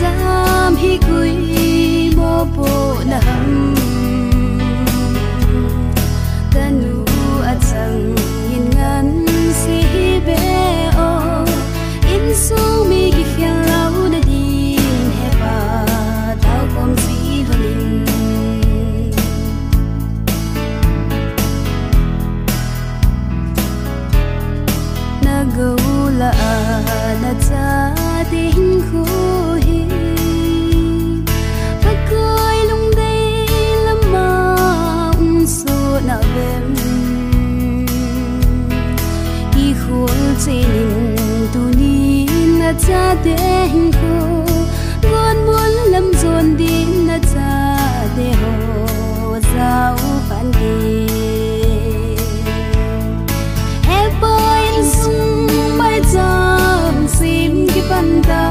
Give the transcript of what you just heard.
giam hi kui mo po na ham kanu achang in ngan si be o in su mi gi khian lau na din he pa tao kom si holin na go la na cha ding khu hi pa coi lung đây lama su na vem i khol chin tu ni na cha ding khu gon mun lam zon din na cha de ho zau fan de e boy sung mai jam sim ki panda